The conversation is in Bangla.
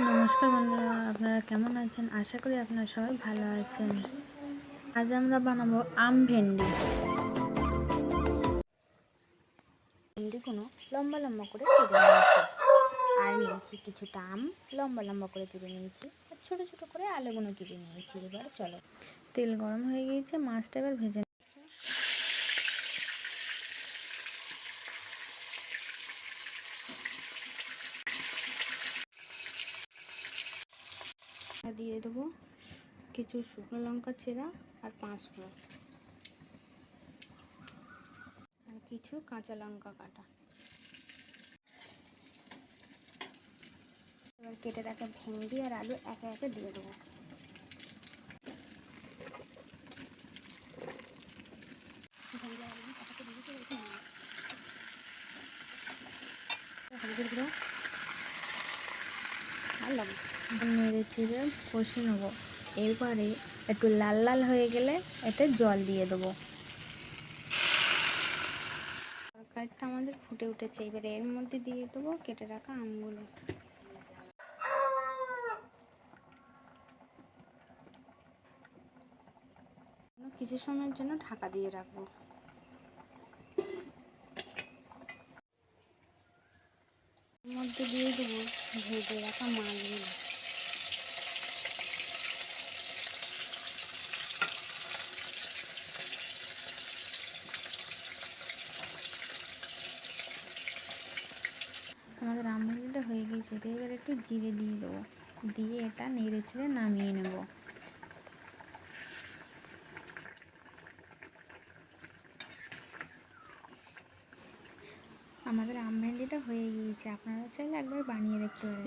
নমস্কার বন্ধুরা, আপনারা কেমন আছেন? আশা করি আপনারা সবাই ভালো আছেন। আজ আমরা বানাবো আম ভেন্ডি। ভেন্ডিগুলো লম্বা লম্বা করে কেটে নিয়েছি, আর নিয়েছি কিছুটা আম লম্বা লম্বা করে কেটে নিয়েছি, আর ছোটো ছোটো করে আলুগুলো কেটে নিয়েছি। এবার চলো, তেল গরম হয়ে গিয়েছে, মাছটা এবার ভেজে দিয়ে দেবো কিছু শুকনো লঙ্কা চেরা আর 5 ফোড়ন আর কিছু কাঁচা লঙ্কা কাটা। এবার কেটে রাখা ভেন্ডি আর আলু একে একে দিয়ে দেবো। নেড়ে চেড়ে কষে নেবো। এরপরে একটু লাল লাল হয়ে গেলে এতে জল দিয়ে দেবো। তরকারিটা আমাদের ফুটে উঠেছে, এবারে এর মধ্যে দিয়ে দেবো কেটে রাখা আমগুলো। কিছু সময়ের জন্য ঢাকা দিয়ে রাখবো। এর মধ্যে দিয়ে দেবো ভেজে রাখা মাছগুলো। আমাদের আম ভাজিটা হয়ে গিয়েছে, এবার একটু জিরে দিয়ে দেবো, দিয়ে এটা নেড়ে ছেড়ে নামিয়ে নেব। আমাদের আম ভেন্ডিটা হয়ে গিয়েছে, আপনারা চাইলে একবার বানিয়ে দেখতে পারেন।